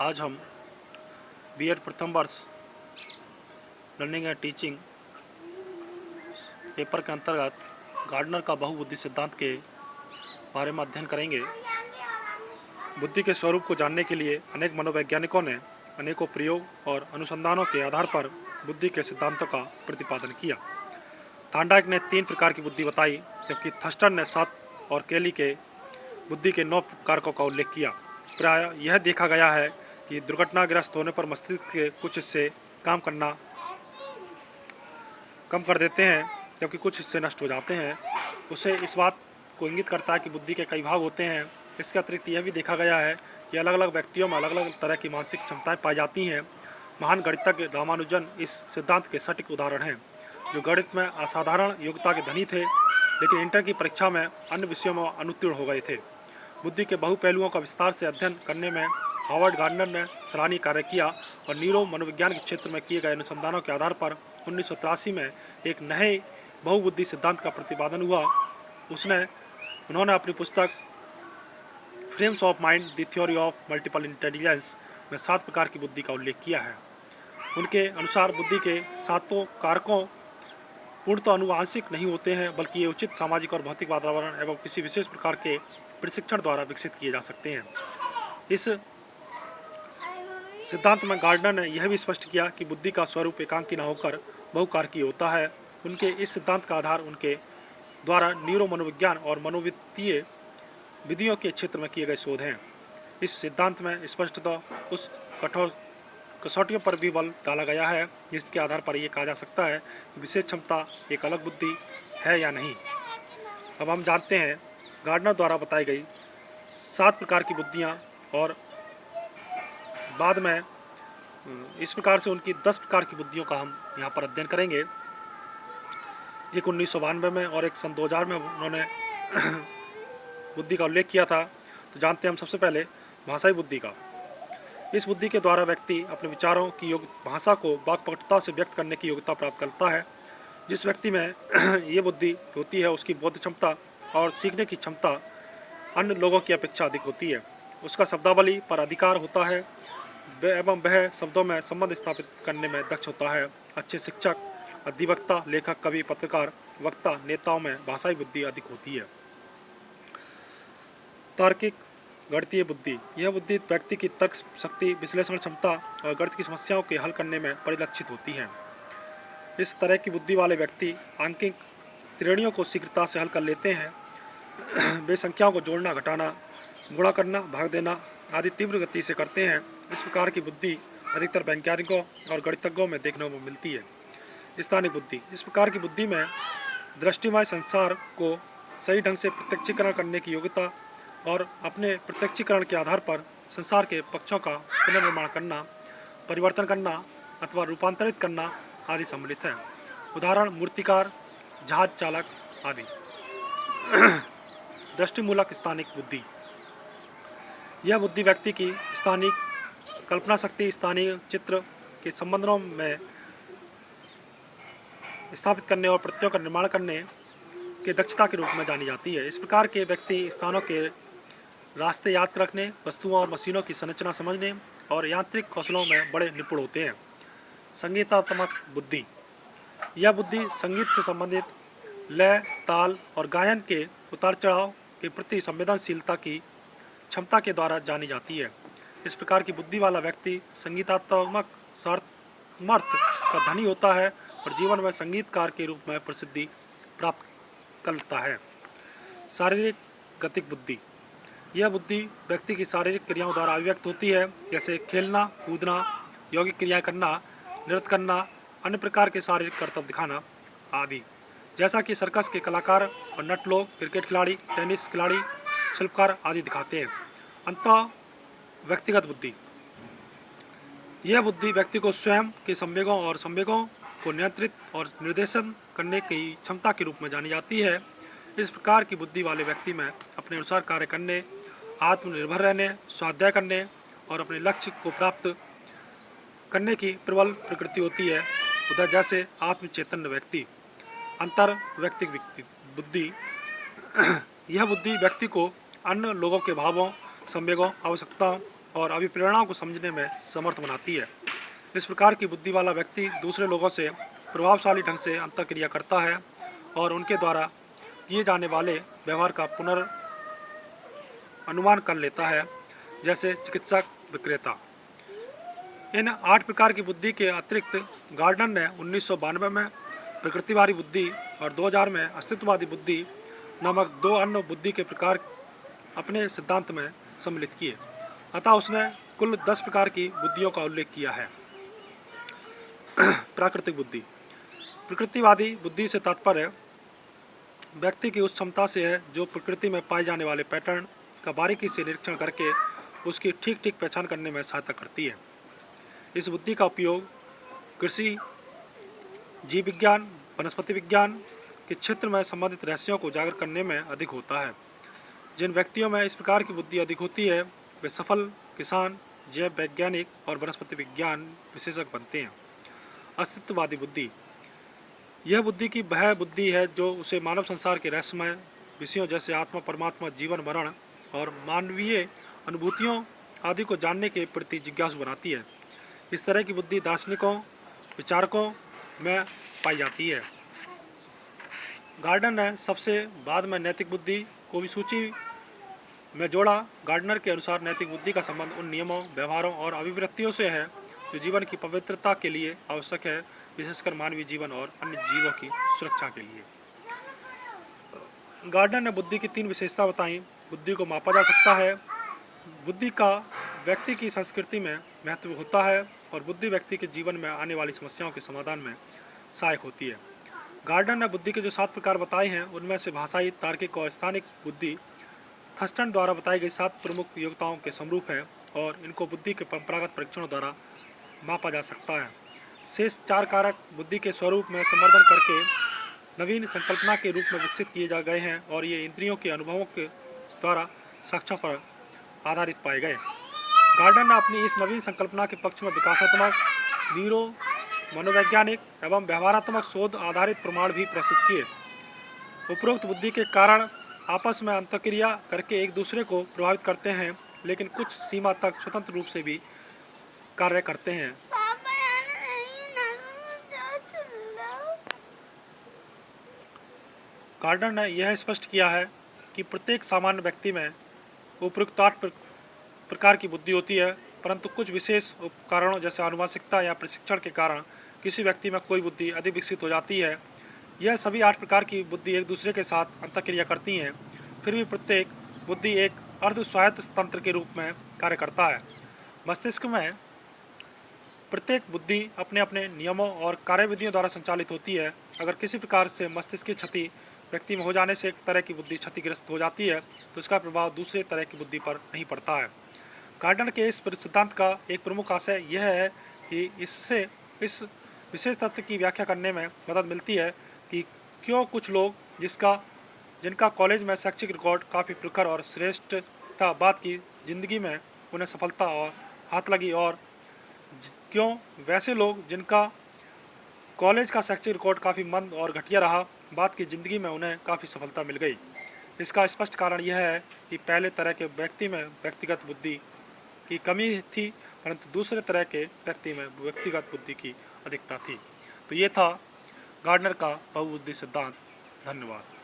आज हम बीएड प्रथम वर्ष लर्निंग एंड टीचिंग पेपर के अंतर्गत गार्डनर का बहुबुद्धि सिद्धांत के बारे में अध्ययन करेंगे। बुद्धि के स्वरूप को जानने के लिए अनेक मनोवैज्ञानिकों ने अनेकों प्रयोग और अनुसंधानों के आधार पर बुद्धि के सिद्धांतों का प्रतिपादन किया। थांडाइक ने 3 प्रकार की बुद्धि बताई, जबकि थर्स्टन ने 7 और केली के बुद्धि के 9 कारकों का उल्लेख किया। प्राय यह देखा गया है कि दुर्घटनाग्रस्त होने पर मस्तिष्क के कुछ हिस्से काम करना कम कर देते हैं, जबकि कुछ हिस्से नष्ट हो जाते हैं। उसे इस बात को इंगित करता है कि बुद्धि के कई भाग होते हैं। इसके अतिरिक्त यह भी देखा गया है कि अलग अलग व्यक्तियों में अलग अलग तरह की मानसिक क्षमताएं पाई जाती हैं। महान गणितज्ञ रामानुजन इस सिद्धांत के सटीक उदाहरण हैं, जो गणित में असाधारण योग्यता के धनी थे, लेकिन इंटर की परीक्षा में अन्य विषयों में अनुत्तीर्ण हो गए थे। बुद्धि के बहुपहलुओं का विस्तार से अध्ययन करने में हार्वर्ड गार्डनर ने सराहनीय कार्य किया और न्यूरो मनोविज्ञान के क्षेत्र में किए गए अनुसंधानों के आधार पर 1983 में एक नए बहुबुद्धि सिद्धांत का प्रतिपादन हुआ। उन्होंने अपनी पुस्तक frames of mind the theory of multiple intelligence में 7 प्रकार की बुद्धि का उल्लेख किया है। उनके अनुसार बुद्धि के 7 कारकों पूर्णतः आनुवांशिक नहीं होते हैं, बल्कि ये उचित सामाजिक और भौतिक वातावरण एवं किसी विशेष प्रकार के प्रशिक्षण द्वारा विकसित किए जा सकते हैं। इस सिद्धांत में गार्डनर ने यह भी स्पष्ट किया कि बुद्धि का स्वरूप एकांकी न होकर बहुकारकीय होता है। उनके इस सिद्धांत का आधार उनके द्वारा न्यूरो मनोविज्ञान और मनोवित्तीय विधियों के क्षेत्र में किए गए शोध हैं। इस सिद्धांत में स्पष्टतः उस कठोर कसौटियों पर भी बल डाला गया है जिसके आधार पर यह कहा जा सकता है कि विशेष क्षमता एक अलग बुद्धि है या नहीं। अब हम जानते हैं गार्डनर द्वारा बताई गई 7 प्रकार की बुद्धियां, और बाद में इस प्रकार से उनकी 10 प्रकार की बुद्धियों का हम यहाँ पर अध्ययन करेंगे। एक 1992 में और एक सन 2000 में उन्होंने बुद्धि का उल्लेख किया था। तो जानते हैं हम सबसे पहले भाषाई बुद्धि का। इस बुद्धि के द्वारा व्यक्ति अपने विचारों की भाषा को वाक्पटुता से व्यक्त करने की योग्यता प्राप्त करता है। जिस व्यक्ति में ये बुद्धि होती है उसकी बोध क्षमता और सीखने की क्षमता अन्य लोगों की अपेक्षा अधिक होती है। उसका शब्दावली पर अधिकार होता है एवं वह शब्दों में संबंध स्थापित करने में दक्ष होता है। अच्छे शिक्षक, अधिवक्ता, लेखक, कवि, पत्रकार, वक्ता, नेताओं में भाषाई बुद्धि अधिक होती है। तार्किक गणितीय बुद्धि। यह बुद्धि व्यक्ति की तर्क शक्ति, विश्लेषण क्षमता और गणित की समस्याओं के हल करने में परिलक्षित होती है। इस तरह की बुद्धि वाले व्यक्ति आंकिक श्रेणियों को शीघ्रता से हल कर लेते हैं। वे संख्याओं को जोड़ना, घटाना, गुणा करना, भाग देना आदि तीव्र गति से करते हैं। इस प्रकार की बुद्धि अधिकतर वैज्ञानिकों और गणितज्ञों में देखने को मिलती है। स्थानिक बुद्धि। इस प्रकार की बुद्धि में दृष्टिमय संसार को सही ढंग से प्रत्यक्षीकरण करने की योग्यता और अपने प्रत्यक्षीकरण के आधार पर संसार के पक्षों का पुनर्निर्माण करना, परिवर्तन करना अथवा रूपांतरित करना आदि सम्मिलित है। उदाहरण मूर्तिकार, जहाज चालक आदि। दृष्टिमूलक स्थानिक बुद्धि। यह बुद्धि व्यक्ति की स्थानिक कल्पना शक्ति, स्थानीय चित्र के संबंधों में स्थापित करने और प्रत्ययों का निर्माण करने के दक्षता के रूप में जानी जाती है। इस प्रकार के व्यक्ति स्थानों के रास्ते याद रखने, वस्तुओं और मशीनों की संरचना समझने और यांत्रिक कौशलों में बड़े निपुण होते हैं। संगीतात्मक बुद्धि। यह बुद्धि संगीत से संबंधित लय, ताल और गायन के उतार चढ़ाव के प्रति संवेदनशीलता की क्षमता के द्वारा जानी जाती है। इस प्रकार की बुद्धि वाला व्यक्ति संगीतात्मक सामर्थ्य का धनी होता है और जीवन में संगीतकार के रूप में प्रसिद्धि प्राप्त करता है। शारीरिक गतिक बुद्धि। यह बुद्धि व्यक्ति की शारीरिक क्रियाओं द्वारा अभिव्यक्त होती है, जैसे खेलना, कूदना, यौगिक क्रियाएं करना, नृत्य करना, अन्य प्रकार के शारीरिक कर्तव्य दिखाना आदि। जैसा कि सर्कस के कलाकार और नट लोग, क्रिकेट खिलाड़ी, टेनिस खिलाड़ी, शिल्पकार आदि दिखाते हैं। अंततः व्यक्तिगत बुद्धि। यह बुद्धि व्यक्ति को स्वयं के संवेगों और संवेगों को नियंत्रित और निर्देशन करने की क्षमता के रूप में जानी जाती है। इस प्रकार की बुद्धि वाले व्यक्ति में अपने अनुसार कार्य करने, आत्मनिर्भर रहने, स्वाध्याय करने और अपने लक्ष्य को प्राप्त करने की प्रबल प्रकृति होती है। उधर जैसे आत्मचैतन्य व्यक्ति। अंतर व्यक्तिक बुद्धि। यह बुद्धि व्यक्ति को अन्य लोगों के भावों, संवेगों, आवश्यकताओं और अभिप्रेरणाओं को समझने में समर्थ बनाती है। इस प्रकार की बुद्धि वाला व्यक्ति दूसरे लोगों से प्रभावशाली ढंग से अंतःक्रिया करता है और उनके द्वारा किए जाने वाले व्यवहार का अनुमान कर लेता है, जैसे चिकित्सक, विक्रेता। इन 8 प्रकार की बुद्धि के अतिरिक्त गार्डनर ने 1992 में प्रकृतिवादी बुद्धि और 2000 में अस्तित्ववादी बुद्धि नामक 2 अन्य बुद्धि के प्रकार अपने सिद्धांत में सम्मिलित किए। अतः उसने कुल 10 प्रकार की बुद्धियों का उल्लेख किया है। प्राकृतिक बुद्धि। प्रकृतिवादी बुद्धि से तात्पर्य व्यक्ति की उस क्षमता से है जो प्रकृति में पाए जाने वाले पैटर्न का बारीकी से निरीक्षण करके उसकी ठीक ठीक पहचान करने में सहायता करती है। इस बुद्धि का उपयोग कृषि, जीव विज्ञान, वनस्पति विज्ञान के क्षेत्र में संबंधित रहस्यों को उजागर करने में अधिक होता है। जिन व्यक्तियों में इस प्रकार की बुद्धि अधिक होती है वे सफल किसान, जैव वैज्ञानिक और वनस्पति विज्ञान विशेषज्ञ बनते हैं। अस्तित्ववादी बुद्धि। यह बुद्धि की वह बुद्धि है जो उसे मानव संसार के रहस्यमय विषयों जैसे आत्मा, परमात्मा, जीवन, मरण और मानवीय अनुभूतियों आदि को जानने के प्रति जिज्ञासु बनाती है। इस तरह की बुद्धि दार्शनिकों, विचारकों में पाई जाती है। गार्डनर ने सबसे बाद में नैतिक बुद्धि को भी सूची में जोड़ा। गार्डनर के अनुसार नैतिक बुद्धि का संबंध उन नियमों, व्यवहारों और अभिवृत्तियों से है जो जीवन की पवित्रता के लिए आवश्यक है, विशेषकर मानवीय जीवन और अन्य जीवों की सुरक्षा के लिए। गार्डनर ने बुद्धि की 3 विशेषता बताई। बुद्धि को मापा जा सकता है, बुद्धि का व्यक्ति की संस्कृति में महत्व होता है और बुद्धि व्यक्ति के जीवन में आने वाली समस्याओं के समाधान में सहायक होती है। गार्डनर ने बुद्धि के जो 7 प्रकार बताए हैं उनमें से भाषाई, तार्किक और स्थानिक बुद्धि थर्स्टन द्वारा बताई गई 7 प्रमुख योग्यताओं के समरूप है और इनको बुद्धि के परंपरागत परीक्षणों द्वारा मापा जा सकता है। शेष 4 कारक बुद्धि के स्वरूप में संवर्धन करके नवीन संकल्पना के रूप में विकसित किए जा गए हैं और ये इंद्रियों के अनुभवों के द्वारा साक्ष्यों पर आधारित पाए गए। गार्डनर ने अपनी इस नवीन संकल्पना के पक्ष में विकासात्मक, न्यूरो, मनोवैज्ञानिक एवं व्यवहारात्मक शोध आधारित प्रमाण भी प्रस्तुत किए। उपरोक्त बुद्धि के कारण आपस में अंतःक्रिया करके एक दूसरे को प्रभावित करते हैं, लेकिन कुछ सीमा तक स्वतंत्र रूप से भी कार्य करते हैं। गार्डनर ने यह स्पष्ट किया है कि प्रत्येक सामान्य व्यक्ति में उपरोक्त 8 प्रकार की बुद्धि होती है, परंतु कुछ विशेष कारणों जैसे आनुवंशिकता या प्रशिक्षण के कारण किसी व्यक्ति में कोई बुद्धि अधिक विकसित हो जाती है। यह सभी 8 प्रकार की बुद्धि एक दूसरे के साथ अंतःक्रिया करती हैं, फिर भी प्रत्येक बुद्धि एक अर्ध स्वायत्त तंत्र के रूप में कार्य करता है। मस्तिष्क में प्रत्येक बुद्धि अपने अपने नियमों और कार्यविधियों द्वारा संचालित होती है। अगर किसी प्रकार से मस्तिष्क की क्षति व्यक्ति में हो जाने से एक तरह की बुद्धि क्षतिग्रस्त हो जाती है तो इसका प्रभाव दूसरे तरह की बुद्धि पर नहीं पड़ता है। गार्डनर के इस सिद्धांत का एक प्रमुख आशय यह है कि इससे इस विशेष तथ्य की व्याख्या करने में मदद मिलती है कि क्यों कुछ लोग जिनका कॉलेज में शैक्षिक रिकॉर्ड काफ़ी प्रखर और श्रेष्ठ था, बाद की ज़िंदगी में उन्हें सफलता और हाथ लगी, और क्यों वैसे लोग जिनका कॉलेज का शैक्षिक रिकॉर्ड काफ़ी मंद और घटिया रहा, बाद की ज़िंदगी में उन्हें काफ़ी सफलता मिल गई। इसका स्पष्ट कारण यह है कि पहले तरह के व्यक्ति में व्यक्तिगत बुद्धि की कमी थी, परंतु दूसरे तरह के व्यक्ति में व्यक्तिगत बुद्धि की अधिकता थी। तो ये था गार्डनर का बहुबुद्धि सिद्धांत। धन्यवाद।